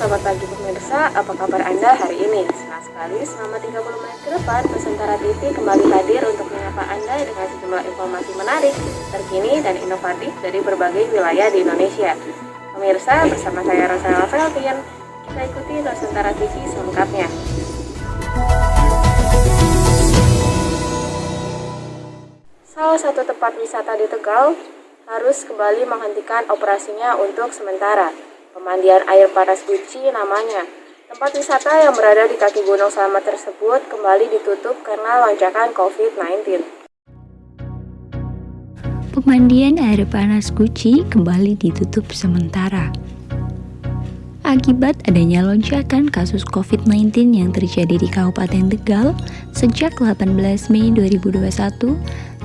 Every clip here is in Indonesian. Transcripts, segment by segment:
selamat pagi pemirsa, apa kabar Anda hari ini? Senang sekali selama 30 menit ke depan, Nusantara TV kembali hadir untuk menyapa Anda dengan sejumlah informasi menarik, terkini dan inovatif dari berbagai wilayah di Indonesia. Pemirsa, bersama saya Rosanella Felvin, kita ikuti Nusantara TV selengkapnya. Salah satu tempat wisata di Tegal harus kembali menghentikan operasinya untuk sementara. Pemandian air panas Guci namanya. Tempat wisata yang berada di kaki Gunung Slamet tersebut kembali ditutup karena lonjakan COVID-19. Pemandian air panas Guci kembali ditutup sementara. Akibat adanya lonjakan kasus COVID-19 yang terjadi di Kabupaten Tegal sejak 18 Mei 2021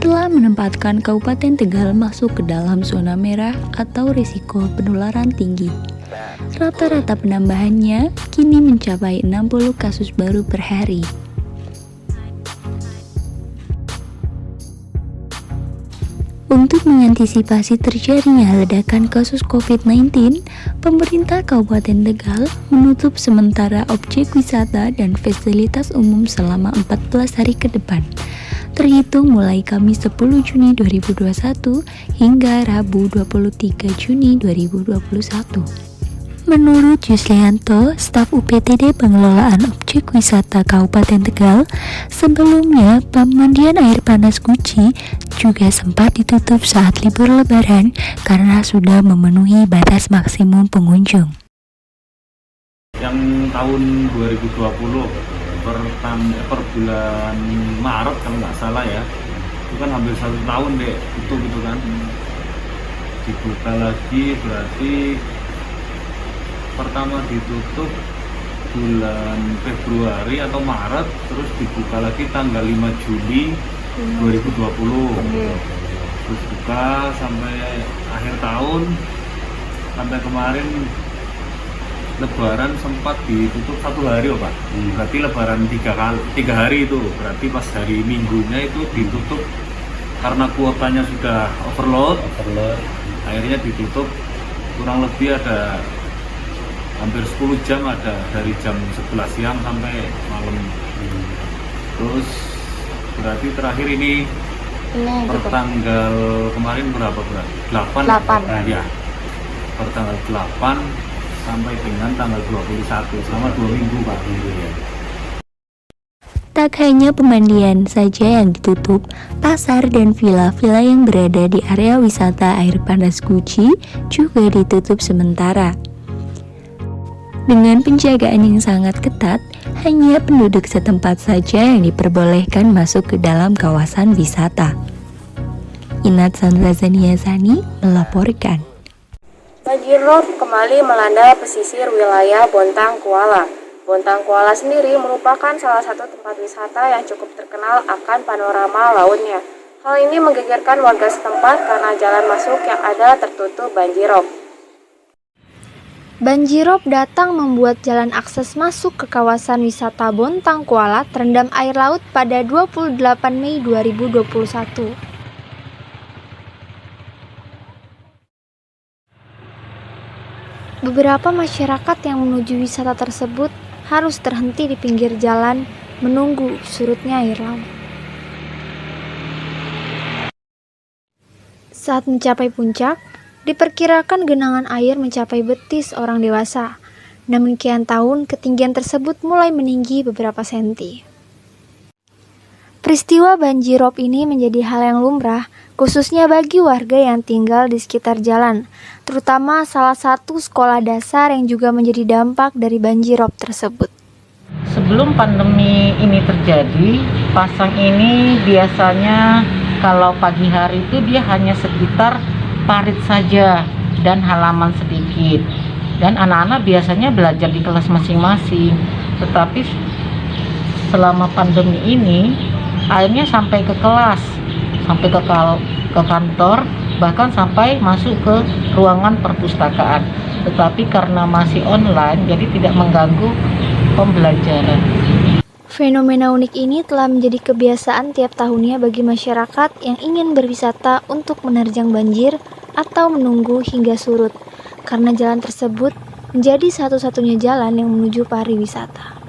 telah menempatkan Kabupaten Tegal masuk ke dalam zona merah atau risiko penularan tinggi. Rata-rata penambahannya kini mencapai 60 kasus baru per hari. Untuk mengantisipasi terjadinya ledakan kasus COVID-19, pemerintah Kabupaten Tegal menutup sementara objek wisata dan fasilitas umum selama 14 hari ke depan, terhitung mulai Kamis 10 Juni 2021 hingga Rabu 23 Juni 2021. Menurut Yuslianto, staf UPTD Pengelolaan Objek Wisata Kabupaten Tegal, sebelumnya pemandian air panas Guci juga sempat ditutup saat libur Lebaran karena sudah memenuhi batas maksimum pengunjung. Yang tahun 2020 per bulan Maret kalau nggak salah ya, itu kan hampir 1 tahun deh tutup gitu kan. Dibuka lagi berarti pertama ditutup bulan Februari atau Maret, terus dibuka lagi tanggal 5 Juli 2020. Terus buka sampai akhir tahun, sampai kemarin Lebaran sempat ditutup 1 hari, Pak. Berarti Lebaran 3 hari itu, berarti pas hari Minggunya itu ditutup karena kuotanya sudah overload. Akhirnya ditutup kurang lebih ada hampir 10 jam, ada dari jam 11 siang sampai malam. Terus berarti terakhir ini per tanggal kemarin berapa berarti? 8. Ya. Per tanggal 8 sampai dengan tanggal 21, selama 2 minggu Pak. Tak hanya pemandian saja yang ditutup, pasar dan villa-villa yang berada di area wisata air panas Guci juga ditutup sementara. Dengan penjagaan yang sangat ketat, hanya penduduk setempat saja yang diperbolehkan masuk ke dalam kawasan wisata. Inat Sandra Zaniasani melaporkan. Banjir rob kembali melanda pesisir wilayah Bontang Kuala. Bontang Kuala sendiri merupakan salah satu tempat wisata yang cukup terkenal akan panorama lautnya. Hal ini menggegerkan warga setempat karena jalan masuk yang ada tertutup banjir rob. Banjirop datang membuat jalan akses masuk ke kawasan wisata Bontang Kuala terendam air laut pada 28 Mei 2021. Beberapa masyarakat yang menuju wisata tersebut harus terhenti di pinggir jalan menunggu surutnya air laut. Saat mencapai puncak, diperkirakan genangan air mencapai betis orang dewasa. Namun kian tahun, ketinggian tersebut mulai meninggi beberapa senti. Peristiwa banjirop ini menjadi hal yang lumrah, khususnya bagi warga yang tinggal di sekitar jalan, terutama salah satu sekolah dasar yang juga menjadi dampak dari banjirop tersebut. Sebelum pandemi ini terjadi, pasang ini biasanya kalau pagi hari itu dia hanya sekitar parit saja dan halaman sedikit, dan anak-anak biasanya belajar di kelas masing-masing. Tetapi selama pandemi ini airnya sampai ke kelas, sampai ke kantor, bahkan sampai masuk ke ruangan perpustakaan. Tetapi karena masih online, jadi tidak mengganggu pembelajaran. Fenomena unik ini telah menjadi kebiasaan tiap tahunnya bagi masyarakat yang ingin berwisata untuk menerjang banjir atau menunggu hingga surut, karena jalan tersebut menjadi satu-satunya jalan yang menuju pariwisata.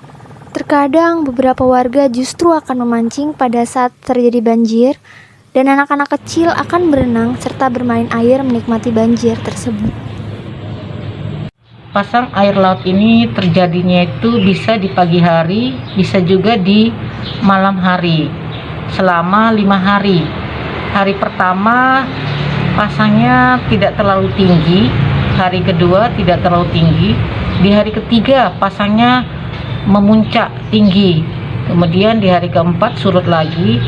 Terkadang beberapa warga justru akan memancing pada saat terjadi banjir, dan anak-anak kecil akan berenang serta bermain air menikmati banjir tersebut. Pasang air laut ini terjadinya itu bisa di pagi hari, bisa juga di malam hari, selama 5 hari. Hari pertama pasangnya tidak terlalu tinggi, hari kedua tidak terlalu tinggi, di hari ketiga pasangnya memuncak tinggi, kemudian di hari keempat surut lagi,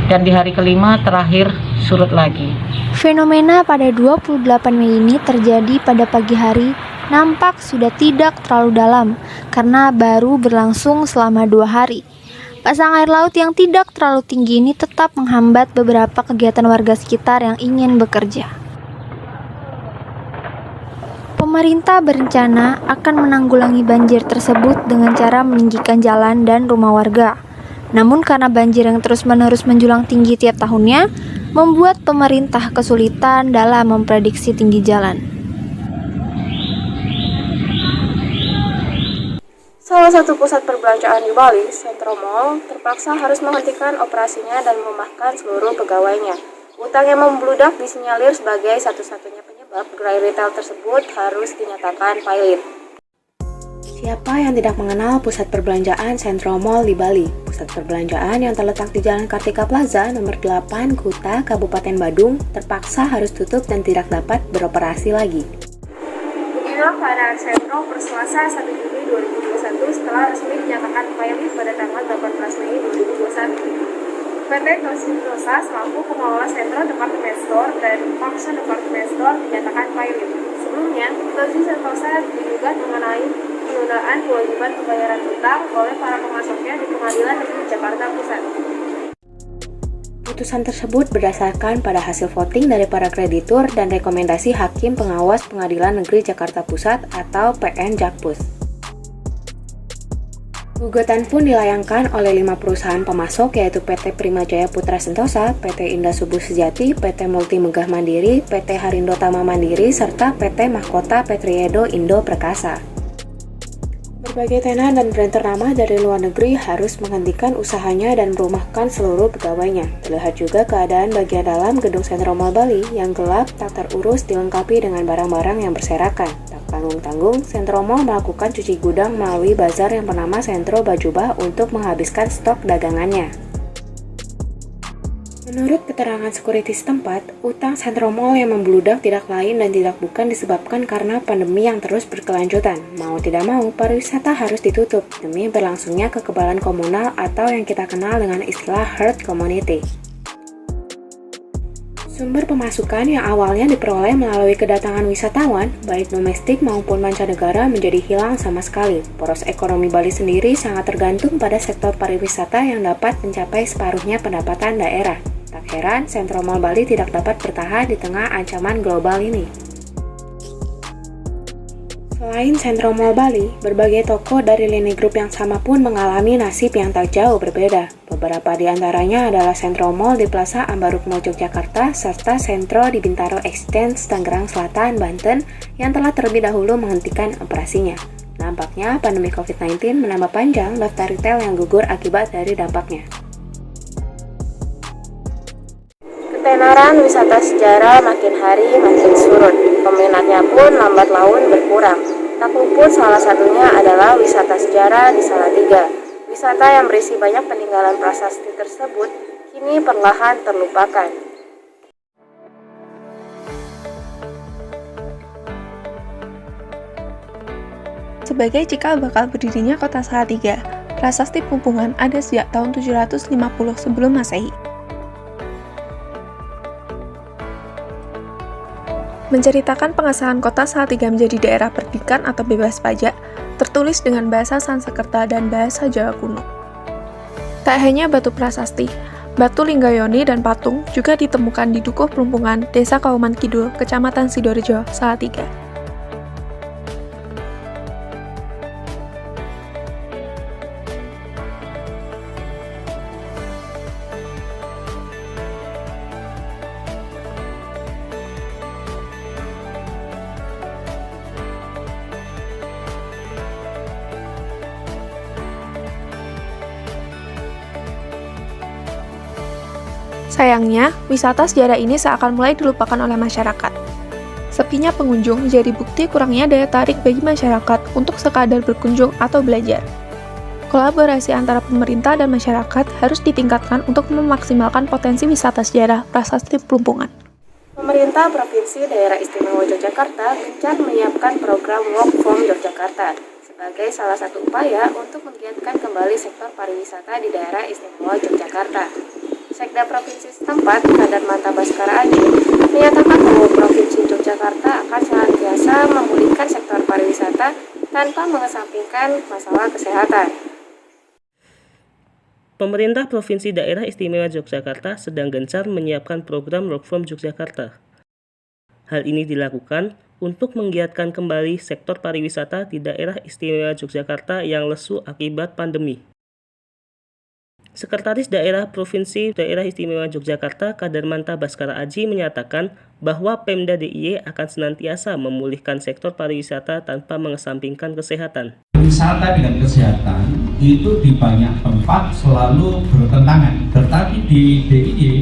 dan di hari kelima terakhir surut lagi. Fenomena pada 28 Mei ini terjadi pada pagi hari, nampak sudah tidak terlalu dalam karena baru berlangsung selama 2 hari. Pasang air laut yang tidak terlalu tinggi ini tetap menghambat beberapa kegiatan warga sekitar yang ingin bekerja. Pemerintah berencana akan menanggulangi banjir tersebut dengan cara meninggikan jalan dan rumah warga. Namun karena banjir yang terus-menerus menjulang tinggi tiap tahunnya, membuat pemerintah kesulitan dalam memprediksi tinggi jalan. Salah satu pusat perbelanjaan di Bali, Sentro Mall, terpaksa harus menghentikan operasinya dan memahkan seluruh pegawainya. Utang yang membludak disinyalir sebagai satu-satunya penyebab gerai retail tersebut harus dinyatakan pailit. Siapa yang tidak mengenal pusat perbelanjaan Sentro Mall di Bali? Pusat perbelanjaan yang terletak di Jalan Kartika Plaza nomor 8 Kuta, Kabupaten Badung, terpaksa harus tutup dan tidak dapat beroperasi lagi. Beginilah keadaan Sentro per Selasa 1 Juli 2021 setelah resmi dinyatakan pailit pada tanggal 18 Mei 2021. PT Sentosa selaku pengelola Sentro Department Store dan Function Department Store dinyatakan pailit. Sebelumnya, Tozi Sentosa digugat mengenai penundaan kewajiban pembayaran utang oleh para pemasoknya di Pengadilan Negeri Jakarta Pusat. Putusan tersebut berdasarkan pada hasil voting dari para kreditur dan rekomendasi Hakim Pengawas Pengadilan Negeri Jakarta Pusat atau PN Jakpus. Gugatan pun dilayangkan oleh 5 perusahaan pemasok yaitu PT Primajaya Putra Sentosa, PT Indah Subuh Sejati, PT Multi Megah Mandiri, PT Harindo Tama Mandiri, serta PT Mahkota Petriedo Indo Perkasa. Berbagai tenan dan brand ternama dari luar negeri harus menghentikan usahanya dan merumahkan seluruh pegawainya. Terlihat juga keadaan bagian dalam gedung Sentro Mall Bali yang gelap, tak terurus, dilengkapi dengan barang-barang yang berserakan. Tak tanggung-tanggung, Sentro Mall melakukan cuci gudang melalui bazar yang bernama Sentro Bajubah untuk menghabiskan stok dagangannya. Menurut keterangan security setempat, utang Sentro Mall yang membludak tidak lain dan tidak bukan disebabkan karena pandemi yang terus berkelanjutan. Mau tidak mau, pariwisata harus ditutup demi berlangsungnya kekebalan komunal atau yang kita kenal dengan istilah herd immunity. Sumber pemasukan yang awalnya diperoleh melalui kedatangan wisatawan, baik domestik maupun mancanegara menjadi hilang sama sekali. Poros ekonomi Bali sendiri sangat tergantung pada sektor pariwisata yang dapat mencapai separuhnya pendapatan daerah. Tak heran, Sentro Mall Bali tidak dapat bertahan di tengah ancaman global ini. Selain Sentro Mall Bali, berbagai toko dari lini grup yang sama pun mengalami nasib yang tak jauh berbeda. Beberapa di antaranya adalah Sentro Mall di Plaza Ambaruk Mall Yogyakarta, serta Sentro di Bintaro Extend, Tangerang Selatan, Banten, yang telah terlebih dahulu menghentikan operasinya. Nampaknya pandemi COVID-19 menambah panjang daftar retail yang gugur akibat dari dampaknya. Ketenaran wisata sejarah makin hari makin surut, peminatnya pun lambat laun berkurang. Tak luput salah satunya adalah wisata sejarah di Salatiga. Wisata yang berisi banyak peninggalan prasasti tersebut kini perlahan terlupakan. Sebagai cikal bakal berdirinya kota Salatiga, prasasti Pumpungan ada sejak tahun 750 sebelum Masehi. Menceritakan pengesahan kota Salatiga menjadi daerah perdikan atau bebas pajak, tertulis dengan bahasa Sanskerta dan bahasa Jawa kuno. Tak hanya batu prasasti, batu linggayoni dan patung juga ditemukan di Dukuh Plumpungan, Desa Kauman Kidul, Kecamatan Sidorejo, Salatiga. Sayangnya, wisata sejarah ini seakan mulai dilupakan oleh masyarakat. Sepinya pengunjung menjadi bukti kurangnya daya tarik bagi masyarakat untuk sekadar berkunjung atau belajar. Kolaborasi antara pemerintah dan masyarakat harus ditingkatkan untuk memaksimalkan potensi wisata sejarah prasasti Plumpungan. Pemerintah Provinsi Daerah Istimewa Yogyakarta gencar menyiapkan program Work from Yogyakarta sebagai salah satu upaya untuk menggiatkan kembali sektor pariwisata di Daerah Istimewa Yogyakarta. Sekda Provinsi setempat, Kadarmata Baskara Aji, menyatakan bahwa Provinsi Yogyakarta akan senantiasa memulihkan sektor pariwisata tanpa mengesampingkan masalah kesehatan. Pemerintah Provinsi Daerah Istimewa Yogyakarta sedang gencar menyiapkan program Work from Yogyakarta. Hal ini dilakukan untuk menggiatkan kembali sektor pariwisata di Daerah Istimewa Yogyakarta yang lesu akibat pandemi. Sekretaris Daerah Provinsi Daerah Istimewa Yogyakarta Kadarmata Baskara Aji menyatakan bahwa Pemda DIY akan senantiasa memulihkan sektor pariwisata tanpa mengesampingkan kesehatan. Wisata dengan kesehatan itu di banyak tempat selalu bertentangan, tetapi di DIY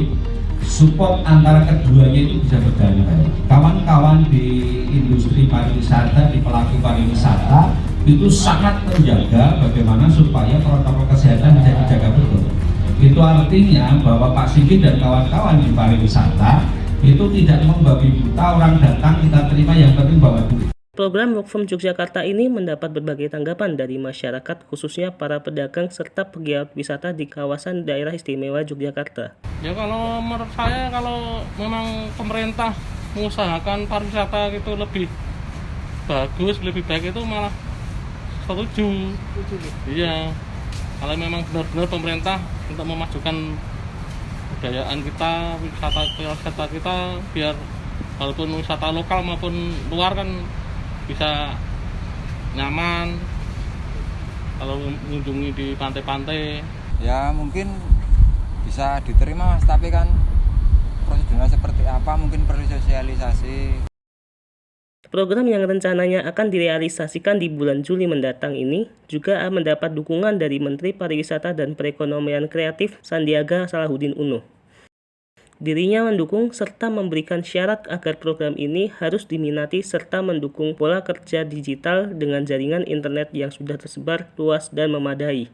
support antara keduanya itu bisa berjalan baik. Kawan-kawan di industri pariwisata, di pelaku pariwisata itu sangat menjaga bagaimana supaya protokol kesehatan bisa dijaga betul. Itu artinya bahwa Pak Sigit dan kawan-kawan di pariwisata itu tidak membabi buta, orang datang kita terima, yang penting bawa duit. Program Work from Yogyakarta ini mendapat berbagai tanggapan dari masyarakat, khususnya para pedagang serta pegiat wisata di kawasan Daerah Istimewa Yogyakarta. Ya kalau menurut saya, kalau memang pemerintah mengusahakan pariwisata gitu lebih bagus, lebih baik, itu malah setuju. Iya, kalau memang benar-benar pemerintah untuk memajukan kebudayaan kita, wisata kita, biar walaupun wisata lokal maupun luar kan bisa nyaman kalau mengunjungi di pantai-pantai. Ya mungkin bisa diterima Mas, tapi kan prosedurnya seperti apa, mungkin perlu sosialisasi. Program yang rencananya akan direalisasikan di bulan Juli mendatang ini juga mendapat dukungan dari Menteri Pariwisata dan Perekonomian Kreatif Sandiaga Salahuddin Uno. Dirinya mendukung serta memberikan syarat agar program ini harus diminati serta mendukung pola kerja digital dengan jaringan internet yang sudah tersebar luas dan memadai.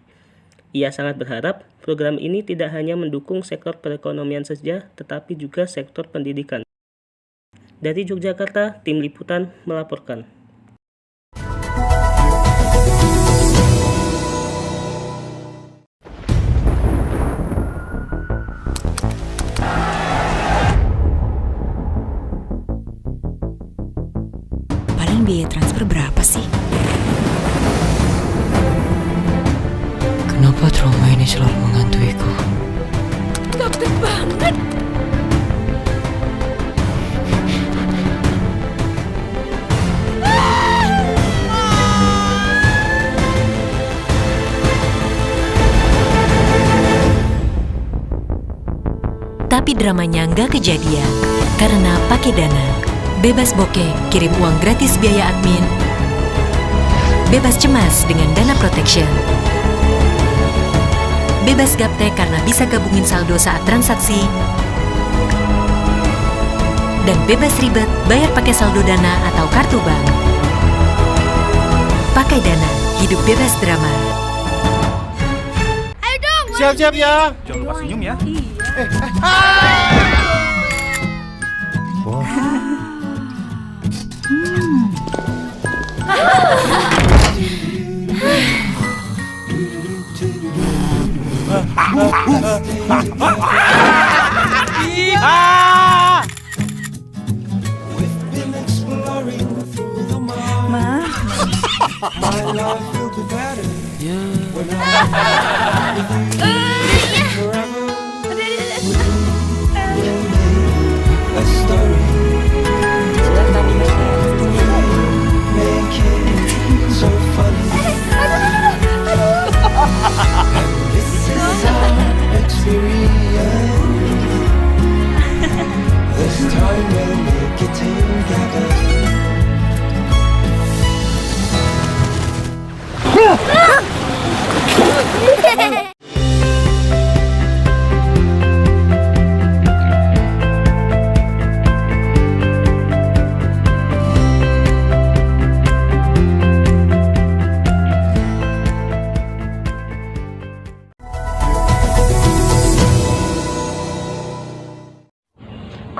Ia sangat berharap program ini tidak hanya mendukung sektor perekonomian saja, tetapi juga sektor pendidikan. Dari Yogyakarta, Tim Liputan melaporkan. Paling biaya transfer berapa sih? Kenapa trauma ini selalu menghantuiku? Capek banget! Tapi dramanya nggak kejadian, karena pakai Dana. Bebas bokeh, kirim uang gratis biaya admin. Bebas cemas dengan Dana Protection. Bebas gaptek karena bisa gabungin saldo saat transaksi. Dan bebas ribet bayar pakai saldo Dana atau kartu bank. Pakai Dana, hidup bebas drama. Ayo dong! Siap-siap ya! Jangan lupa senyum ya.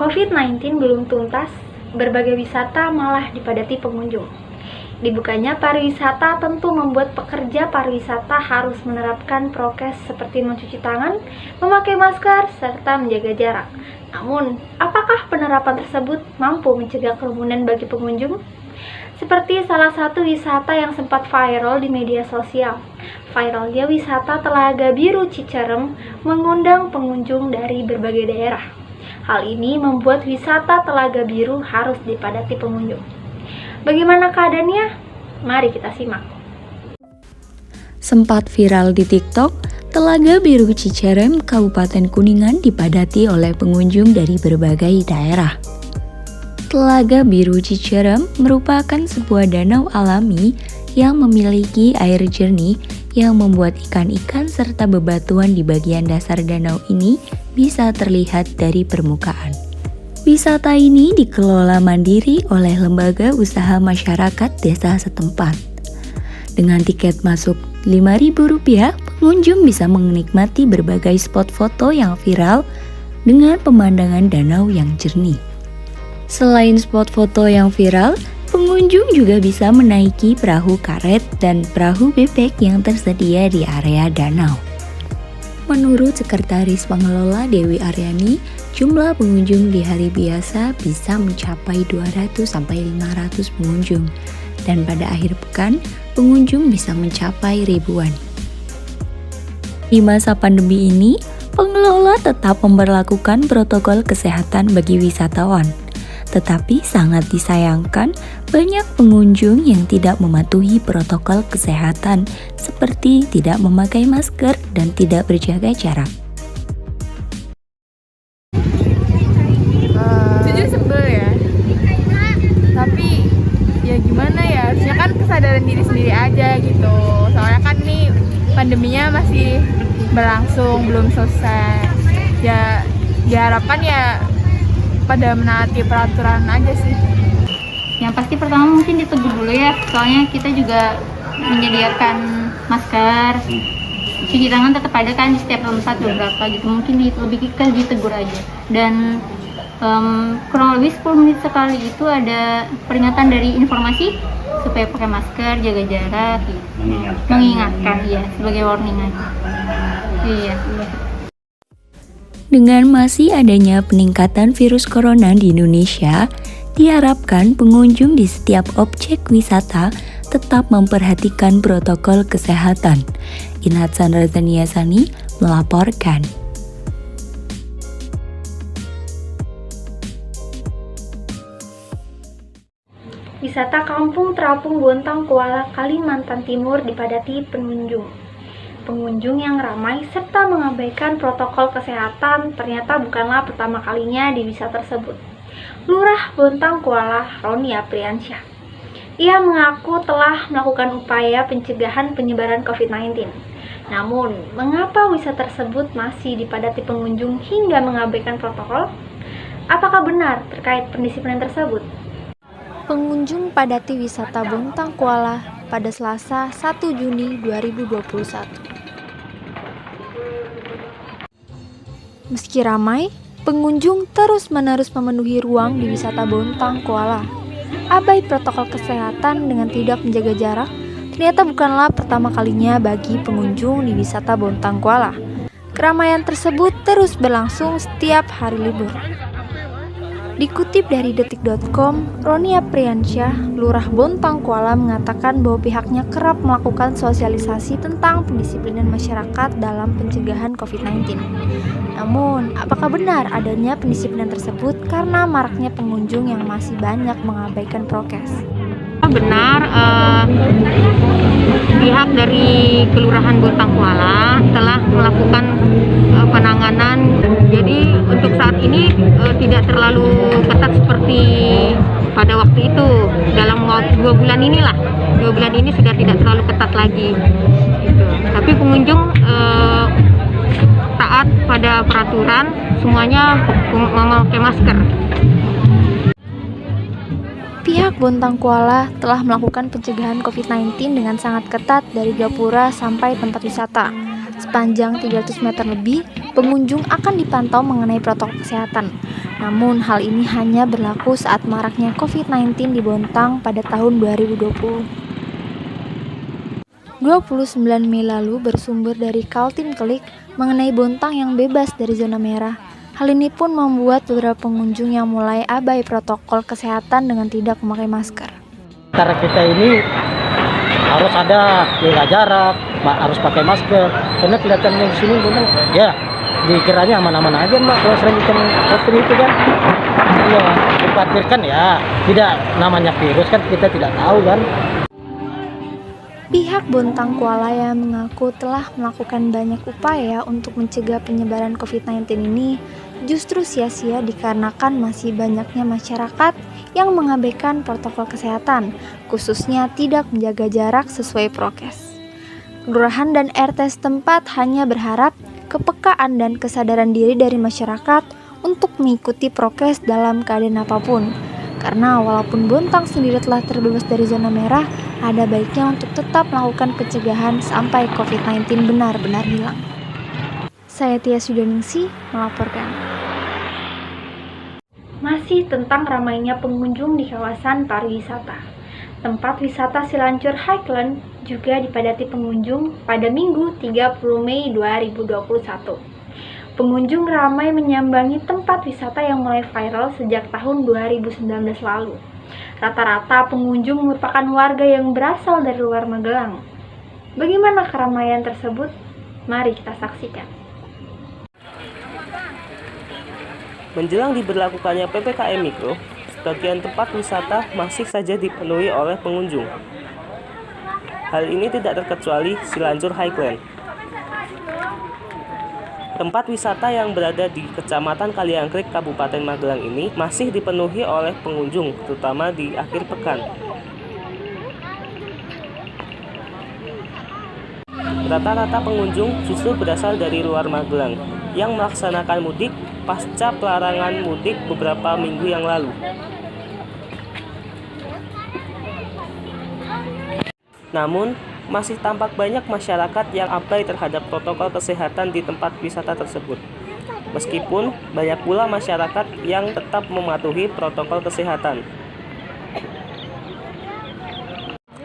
COVID-19 belum tuntas, berbagai wisata malah dipadati pengunjung. Dibukanya pariwisata tentu membuat pekerja pariwisata harus menerapkan prokes seperti mencuci tangan, memakai masker, serta menjaga jarak. Namun, apakah penerapan tersebut mampu mencegah kerumunan bagi pengunjung? Seperti salah satu wisata yang sempat viral di media sosial. Viralnya wisata Telaga Biru Cicerem mengundang pengunjung dari berbagai daerah. Hal ini membuat wisata Telaga Biru harus dipadati pengunjung. Bagaimana keadaannya? Mari kita simak. Sempat viral di TikTok, Telaga Biru Cicerem, Kabupaten Kuningan dipadati oleh pengunjung dari berbagai daerah. Telaga Biru Cicerem merupakan sebuah danau alami yang memiliki air jernih yang membuat ikan-ikan serta bebatuan di bagian dasar danau ini bisa terlihat dari permukaan. Wisata ini dikelola mandiri oleh Lembaga Usaha Masyarakat Desa setempat. Dengan tiket masuk Rp5.000, pengunjung bisa menikmati berbagai spot foto yang viral dengan pemandangan danau yang jernih. Selain spot foto yang viral, pengunjung juga bisa menaiki perahu karet dan perahu bebek yang tersedia di area danau. Menurut Sekretaris Pengelola Dewi Aryani, jumlah pengunjung di hari biasa bisa mencapai 200-500 pengunjung, dan pada akhir pekan, pengunjung bisa mencapai ribuan. Di masa pandemi ini, pengelola tetap memberlakukan protokol kesehatan bagi wisatawan. Tetapi sangat disayangkan banyak pengunjung yang tidak mematuhi protokol kesehatan seperti tidak memakai masker dan tidak berjaga jarak. Jujur sebel ya, tapi ya gimana ya, harusnya kan kesadaran diri sendiri aja gitu. Soalnya kan nih pandeminya masih berlangsung, belum selesai. Ya diharapkan ya pada menaati peraturan aja sih. Yang pasti pertama mungkin ditegur dulu ya, soalnya kita juga menyediakan masker, cuci tangan tetap ada kan di setiap tempat beberapa gitu, mungkin lebih ke ditegur aja. Dan kurang lebih 10 menit sekali itu ada peringatan dari informasi supaya pakai masker, jaga jarak gitu. Mengingatkan ya, sebagai warning aja. Iya. Dengan masih adanya peningkatan virus corona di Indonesia, diharapkan pengunjung di setiap objek wisata tetap memperhatikan protokol kesehatan. Inhatsan Razaniasani melaporkan. Wisata Kampung Terapung Bontang Kuala, Kalimantan Timur dipadati pengunjung. Pengunjung yang ramai serta mengabaikan protokol kesehatan ternyata bukanlah pertama kalinya di wisata tersebut. Lurah Bontang Kuala, Roni Apriansyah. Ia mengaku telah melakukan upaya pencegahan penyebaran COVID-19. Namun, mengapa wisata tersebut masih dipadati pengunjung hingga mengabaikan protokol? Apakah benar terkait pendisiplinan tersebut? Pengunjung padati wisata Bontang Kuala pada Selasa 1 Juni 2021. Meski ramai, pengunjung terus-menerus memenuhi ruang di wisata Bontang Kuala. Abai protokol kesehatan dengan tidak menjaga jarak ternyata bukanlah pertama kalinya bagi pengunjung di wisata Bontang Kuala. Keramaian tersebut terus berlangsung setiap hari libur. Dikutip dari detik.com, Roni Apriansyah, Lurah Bontang Kuala mengatakan bahwa pihaknya kerap melakukan sosialisasi tentang pendisiplinan masyarakat dalam pencegahan COVID-19. Namun, apakah benar adanya pendisiplinan tersebut karena maraknya pengunjung yang masih banyak mengabaikan prokes? Benar, pihak dari Kelurahan Bontang Kuala telah melakukan penanganan. Jadi untuk saat ini tidak terlalu ketat seperti pada waktu itu. Dalam 2 bulan inilah, 2 bulan ini sudah tidak terlalu ketat lagi. Gitu. Tapi pengunjung taat pada peraturan, semuanya memakai masker. Pihak Bontang Kuala telah melakukan pencegahan COVID-19 dengan sangat ketat dari gapura sampai tempat wisata. Sepanjang 300 meter lebih, pengunjung akan dipantau mengenai protokol kesehatan. Namun hal ini hanya berlaku saat maraknya COVID-19 di Bontang pada tahun 2020. 29 Mei lalu bersumber dari Kaltim Klik mengenai Bontang yang bebas dari zona merah. Hal ini pun membuat beberapa pengunjung yang mulai abai protokol kesehatan dengan tidak memakai masker. Karena kita ini harus ada jaga jarak, harus pakai masker. Karena kelihatannya di sini Bontang, ya dikiranya aman-aman aja Mbak kalau selanjutnya COVID itu kan. Iya, dikhawatirkan ya, tidak namanya virus kan kita tidak tahu kan. Pihak Bontang Kualaya mengaku telah melakukan banyak upaya untuk mencegah penyebaran COVID-19 ini, justru sia-sia dikarenakan masih banyaknya masyarakat yang mengabaikan protokol kesehatan, khususnya tidak menjaga jarak sesuai prokes. Kelurahan dan RT setempat hanya berharap kepekaan dan kesadaran diri dari masyarakat untuk mengikuti prokes dalam keadaan apapun. Karena walaupun Bontang sendiri telah terbebas dari zona merah, ada baiknya untuk tetap melakukan pencegahan sampai COVID-19 benar-benar hilang. Saya Tia Sudaningsi melaporkan. Masih tentang ramainya pengunjung di kawasan pariwisata. Tempat wisata Silancur Highland juga dipadati pengunjung pada Minggu 30 Mei 2021. Pengunjung ramai menyambangi tempat wisata yang mulai viral sejak tahun 2019 lalu. Rata-rata pengunjung merupakan warga yang berasal dari luar Magelang. Bagaimana keramaian tersebut? Mari kita saksikan. Menjelang diberlakukannya PPKM Mikro, sebagian tempat wisata masih saja dipenuhi oleh pengunjung. Hal ini tidak terkecuali Silancur Highland. Tempat wisata yang berada di Kecamatan Kaliangkrik, Kabupaten Magelang ini masih dipenuhi oleh pengunjung, terutama di akhir pekan. Rata-rata pengunjung justru berasal dari luar Magelang yang melaksanakan mudik pasca pelarangan mudik beberapa minggu yang lalu. Namun, masih tampak banyak masyarakat yang abai terhadap protokol kesehatan di tempat wisata tersebut. Meskipun banyak pula masyarakat yang tetap mematuhi protokol kesehatan.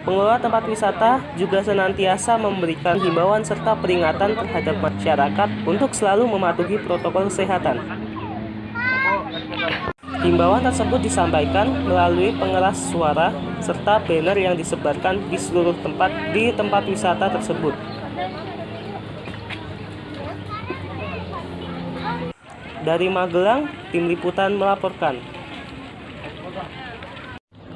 Pengelola tempat wisata juga senantiasa memberikan himbauan serta peringatan terhadap masyarakat untuk selalu mematuhi protokol kesehatan. Himbauan tersebut disampaikan melalui pengeras suara serta banner yang disebarkan di seluruh tempat wisata tersebut. Dari Magelang, Tim Liputan melaporkan.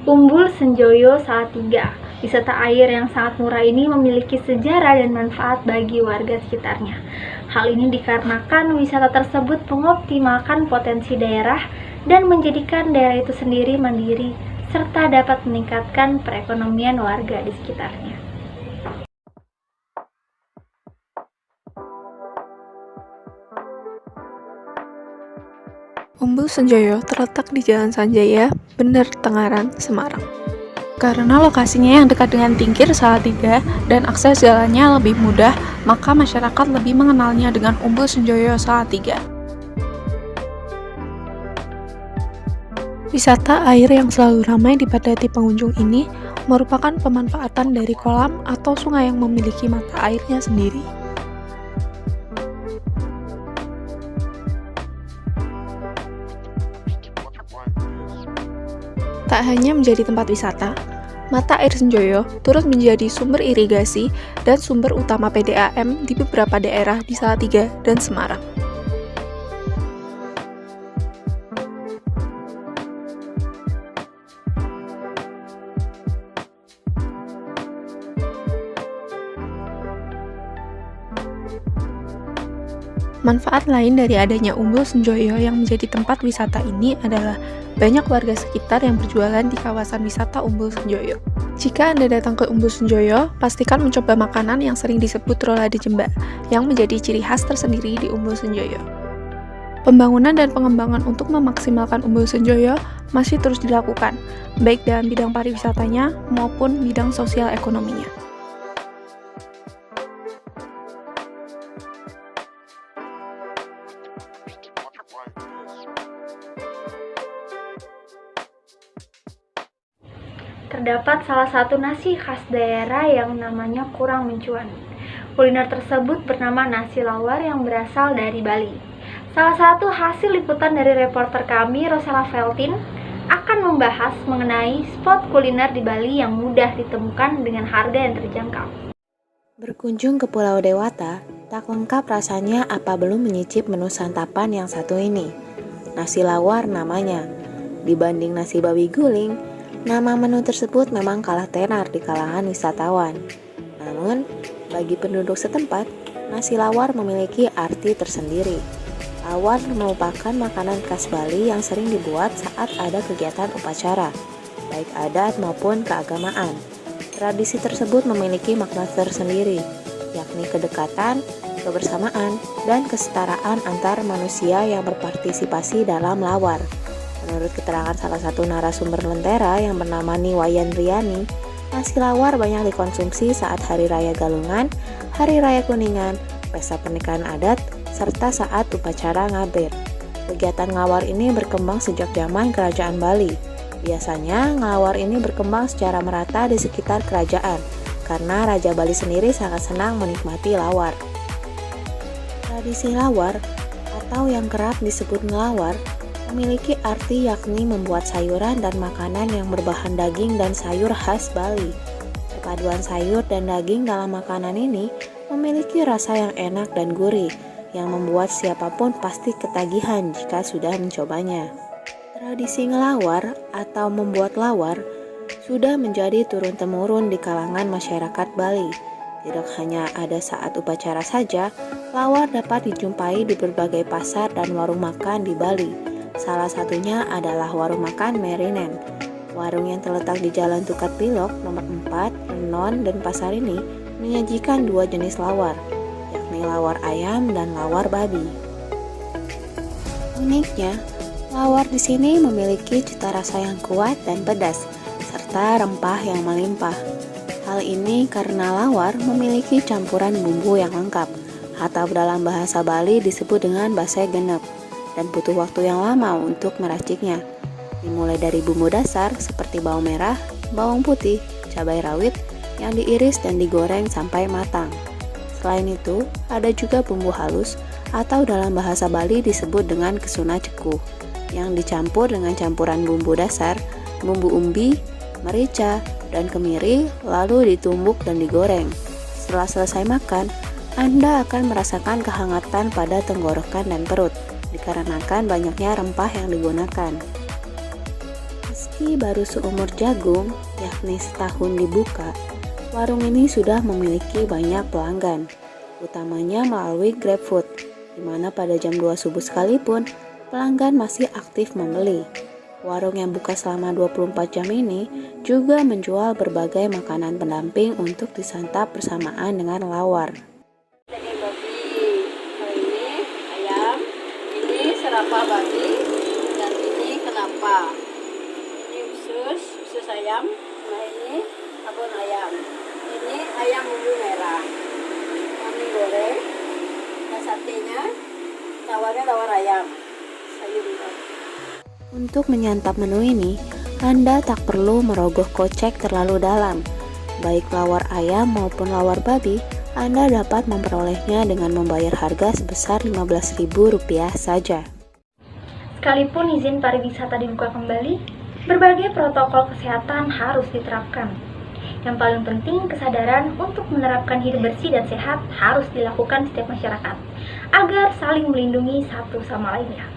Umbul Senjoyo Salatiga. Wisata air yang sangat murah ini memiliki sejarah dan manfaat bagi warga sekitarnya. Hal ini dikarenakan wisata tersebut mengoptimalkan potensi daerah dan menjadikan daerah itu sendiri mandiri serta dapat meningkatkan perekonomian warga di sekitarnya. Umbul Senjoyo terletak di Jalan Sanjaya, Bener, Tengaran, Semarang. Karena lokasinya yang dekat dengan Tingkir Salatiga dan akses jalannya lebih mudah, maka masyarakat lebih mengenalnya dengan Umbul Senjoyo Salatiga. Wisata air yang selalu ramai dipadati pengunjung ini merupakan pemanfaatan dari kolam atau sungai yang memiliki mata airnya sendiri. Tak hanya menjadi tempat wisata, mata air Senjoyo turut menjadi sumber irigasi dan sumber utama PDAM di beberapa daerah di Salatiga dan Semarang. Manfaat lain dari adanya Umbul Senjoyo yang menjadi tempat wisata ini adalah banyak warga sekitar yang berjualan di kawasan wisata Umbul Senjoyo. Jika Anda datang ke Umbul Senjoyo, pastikan mencoba makanan yang sering disebut rolade jemba, yang menjadi ciri khas tersendiri di Umbul Senjoyo. Pembangunan dan pengembangan untuk memaksimalkan Umbul Senjoyo masih terus dilakukan, baik dalam bidang pariwisatanya maupun bidang sosial ekonominya. terdapat salah satu nasi khas daerah yang namanya kurang mencuan. Kuliner tersebut bernama nasi lawar yang berasal dari Bali. Salah satu hasil liputan dari reporter kami, Rosella Feltin, akan membahas mengenai spot kuliner di Bali yang mudah ditemukan dengan harga yang terjangkau. Berkunjung ke Pulau Dewata, tak lengkap rasanya apa belum menyicip menu santapan yang satu ini. Nasi lawar namanya. Dibanding nasi babi guling, nama menu tersebut memang kalah tenar di kalangan wisatawan. Namun, bagi penduduk setempat, nasi lawar memiliki arti tersendiri. Lawar merupakan makanan khas Bali yang sering dibuat saat ada kegiatan upacara, baik adat maupun keagamaan. Tradisi tersebut memiliki makna tersendiri, yakni kedekatan, kebersamaan, dan kesetaraan antar manusia yang berpartisipasi dalam lawar. Menurut keterangan salah satu narasumber Lentera yang bernama Niwayan Riani, nasi lawar banyak dikonsumsi saat Hari Raya Galungan, Hari Raya Kuningan, pesta pernikahan adat, serta saat upacara ngabir. Kegiatan ngelawar ini berkembang sejak zaman Kerajaan Bali. Biasanya, ngelawar ini berkembang secara merata di sekitar kerajaan, karena Raja Bali sendiri sangat senang menikmati lawar. Tradisi lawar, atau yang kerap disebut ngelawar, memiliki arti yakni membuat sayuran dan makanan yang berbahan daging dan sayur khas Bali. Perpaduan sayur dan daging dalam makanan ini memiliki rasa yang enak dan gurih, yang membuat siapapun pasti ketagihan jika sudah mencobanya. Tradisi ngelawar atau membuat lawar sudah menjadi turun-temurun di kalangan masyarakat Bali. Tidak hanya ada saat upacara saja, lawar dapat dijumpai di berbagai pasar dan warung makan di Bali. Salah satunya adalah warung makan Merinen. Warung yang terletak di Jalan Tukat Pilok nomor 4, Renon, dan Pasar ini menyajikan dua jenis lawar, yakni lawar ayam dan lawar babi. Uniknya, lawar di sini memiliki cita rasa yang kuat dan pedas, serta rempah yang melimpah. Hal ini karena lawar memiliki campuran bumbu yang lengkap, atau dalam bahasa Bali disebut dengan base genep, dan butuh waktu yang lama untuk meraciknya. Dimulai dari bumbu dasar seperti bawang merah, bawang putih, cabai rawit, yang diiris dan digoreng sampai matang. Selain itu, ada juga bumbu halus atau dalam bahasa Bali disebut dengan kesuna ceku, yang dicampur dengan campuran bumbu dasar, bumbu umbi, merica, dan kemiri, lalu ditumbuk dan digoreng. Setelah selesai makan, Anda akan merasakan kehangatan pada tenggorokan dan perut, dikarenakan banyaknya rempah yang digunakan. Meski baru seumur jagung, yakni setahun dibuka, warung ini sudah memiliki banyak pelanggan, utamanya melalui GrabFood, di mana pada jam 2 subuh sekalipun, pelanggan masih aktif membeli. Warung yang buka selama 24 jam ini juga menjual berbagai makanan pendamping untuk disantap bersamaan dengan lawar. Ini babi, ini ayam, ini serapa babi, dan ini kelapa. Ini usus ayam, nah ini abon ayam. Ini ayam bumbu merah, kami goreng, dan satenya, tawarnya tawar ayam, sayur juga. Untuk menyantap menu ini, Anda tak perlu merogoh kocek terlalu dalam. Baik lawar ayam maupun lawar babi, Anda dapat memperolehnya dengan membayar harga sebesar Rp15.000 saja. Sekalipun izin pariwisata dibuka kembali, berbagai protokol kesehatan harus diterapkan. Yang paling penting, kesadaran untuk menerapkan hidup bersih dan sehat harus dilakukan setiap masyarakat, agar saling melindungi satu sama lainnya.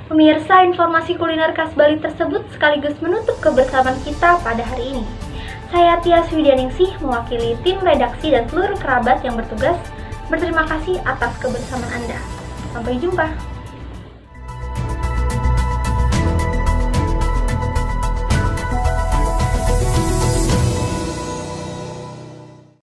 Pemirsa, informasi kuliner khas Bali tersebut sekaligus menutup kebersamaan kita pada hari ini. Saya Tias Widyaningsih, mewakili tim redaksi dan seluruh kerabat yang bertugas, berterima kasih atas kebersamaan Anda. Sampai jumpa.